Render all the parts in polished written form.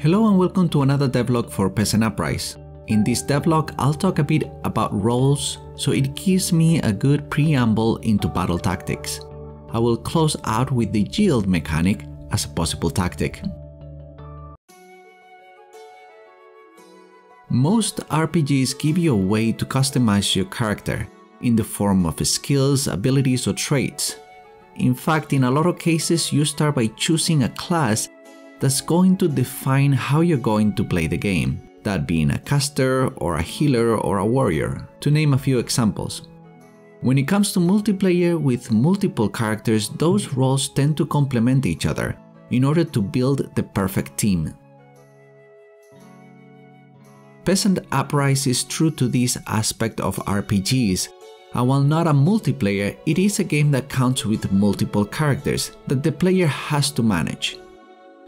Hello and welcome to another devlog for Peasant Uprise. In this devlog, I'll talk a bit about roles, so it gives me a good preamble into battle tactics. I will close out with the yield mechanic as a possible tactic. Most RPGs give you a way to customize your character in the form of skills, abilities, or traits. In fact, in a lot of cases, you start by choosing a class that's going to define how you're going to play the game, that being a caster or a healer or a warrior, to name a few examples. When it comes to multiplayer with multiple characters, those roles tend to complement each other in order to build the perfect team. Peasant Uprise is true to this aspect of RPGs, and while not a multiplayer, it is a game that counts with multiple characters that the player has to manage.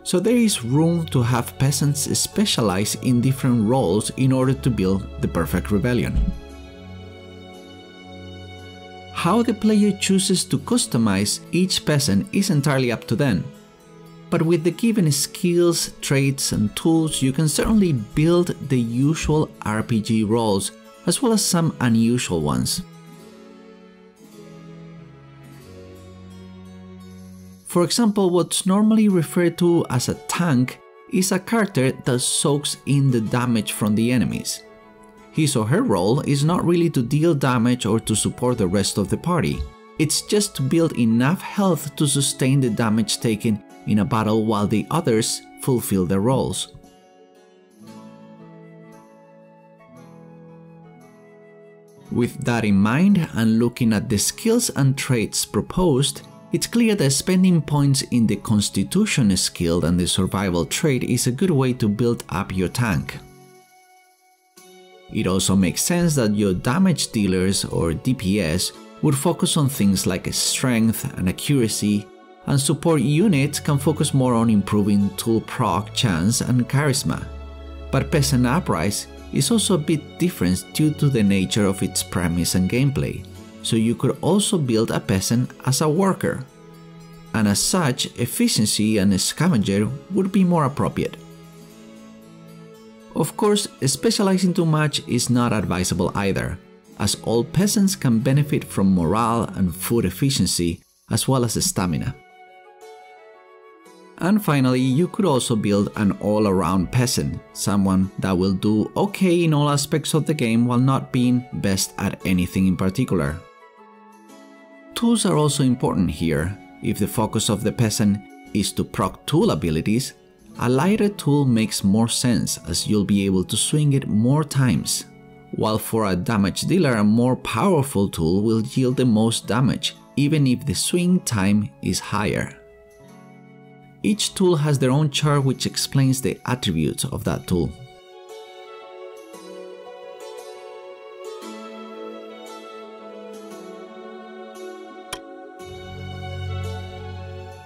So there is room to have peasants specialize in different roles in order to build the perfect rebellion. How the player chooses to customize each peasant is entirely up to them. But with the given skills, traits, and tools, you can certainly build the usual RPG roles as well as some unusual ones. For example, what's normally referred to as a tank is a character that soaks in the damage from the enemies. His or her role is not really to deal damage or to support the rest of the party. It's just to build enough health to sustain the damage taken in a battle while the others fulfill their roles. With that in mind, and looking at the skills and traits proposed, it's clear that spending points in the Constitution skill and the Survival trait is a good way to build up your tank. It also makes sense that your damage dealers, or DPS, would focus on things like strength and accuracy, and support units can focus more on improving tool proc, chance, and charisma. But Peasant Uprise is also a bit different due to the nature of its premise and gameplay. So you could also build a peasant as a worker, and as such, efficiency and a scavenger would be more appropriate. Of course, specializing too much is not advisable either, as all peasants can benefit from morale and food efficiency, as well as stamina. And finally, you could also build an all-around peasant, someone that will do okay in all aspects of the game while not being best at anything in particular. Tools are also important here. If the focus of the peasant is to proc tool abilities, a lighter tool makes more sense as you'll be able to swing it more times, while for a damage dealer a more powerful tool will yield the most damage, even if the swing time is higher. Each tool has their own chart which explains the attributes of that tool.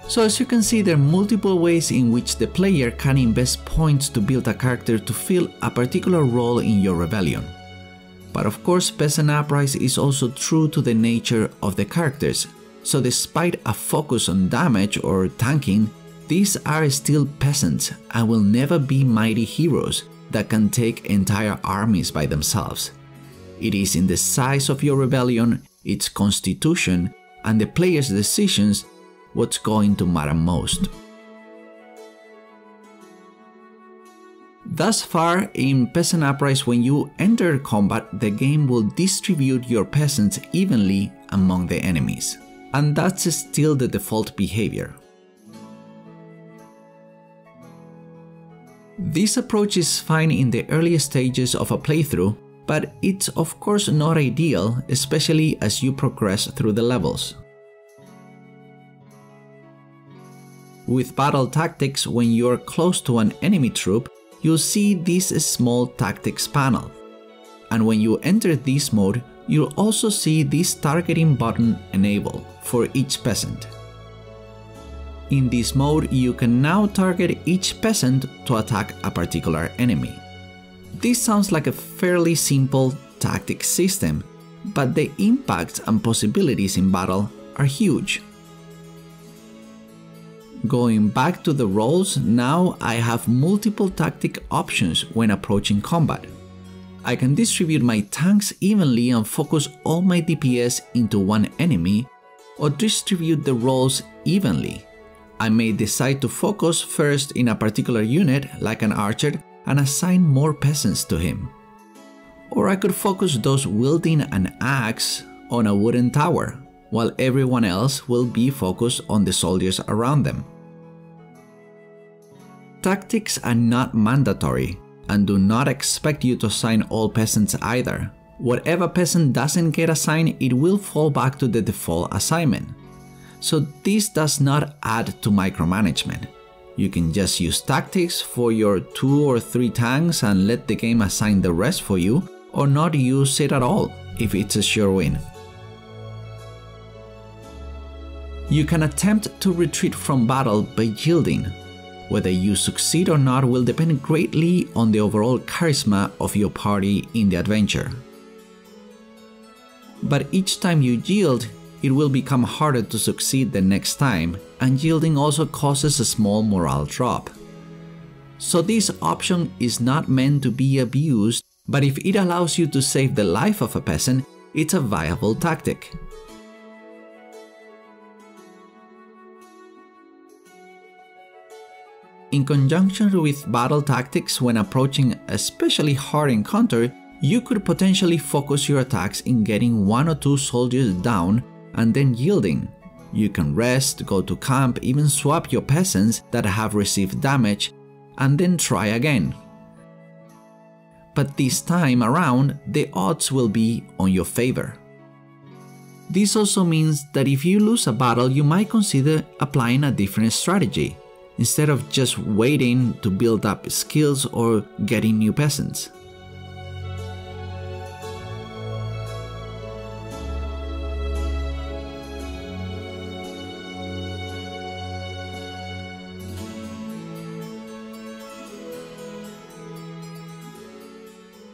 So as you can see, there are multiple ways in which the player can invest points to build a character to fill a particular role in your rebellion. But of course, Peasant Uprise is also true to the nature of the characters, so despite a focus on damage or tanking, these are still peasants and will never be mighty heroes that can take entire armies by themselves. It is in the size of your rebellion, its constitution, and the player's decisions what's going to matter most. Thus far, in Peasant Uprise, when you enter combat, the game will distribute your peasants evenly among the enemies, and that's still the default behavior. This approach is fine in the early stages of a playthrough, but it's of course not ideal, especially as you progress through the levels. With battle tactics, when you're close to an enemy troop, you'll see this small tactics panel. And when you enter this mode, you'll also see this targeting button enable for each peasant. In this mode, you can now target each peasant to attack a particular enemy. This sounds like a fairly simple tactics system, but the impacts and possibilities in battle are huge. Going back to the roles, now I have multiple tactic options when approaching combat. I can distribute my tanks evenly and focus all my DPS into one enemy, or distribute the roles evenly. I may decide to focus first in a particular unit, like an archer, and assign more peasants to him. Or I could focus those wielding an axe on a wooden tower, while everyone else will be focused on the soldiers around them. Tactics are not mandatory, and do not expect you to assign all peasants either. Whatever peasant doesn't get assigned, it will fall back to the default assignment. So this does not add to micromanagement. You can just use tactics for your 2 or 3 tanks and let the game assign the rest for you, or not use it at all if it's a sure win. You can attempt to retreat from battle by yielding. Whether you succeed or not will depend greatly on the overall charisma of your party in the adventure. But each time you yield, it will become harder to succeed the next time, and yielding also causes a small morale drop. So this option is not meant to be abused, but if it allows you to save the life of a peasant, it's a viable tactic. In conjunction with battle tactics when approaching an especially hard encounter, you could potentially focus your attacks in getting 1 or 2 soldiers down and then yielding. You can rest, go to camp, even swap your peasants that have received damage, and then try again. But this time around, the odds will be on your favor. This also means that if you lose a battle, you might consider applying a different strategy, instead of just waiting to build up skills or getting new peasants.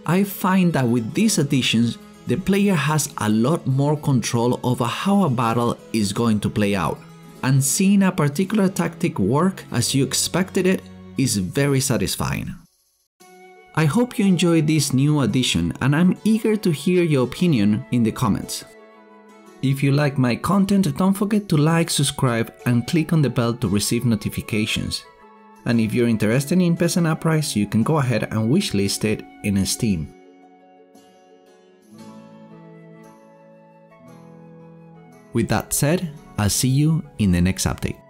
I find that with these additions, the player has a lot more control over how a battle is going to play out, and seeing a particular tactic work as you expected it is very satisfying. I hope you enjoyed this new addition, and I'm eager to hear your opinion in the comments. If you like my content, don't forget to like, subscribe, and click on the bell to receive notifications. And if you're interested in Peasant Uprise, you can go ahead and wishlist it in Steam. With that said, I'll see you in the next update.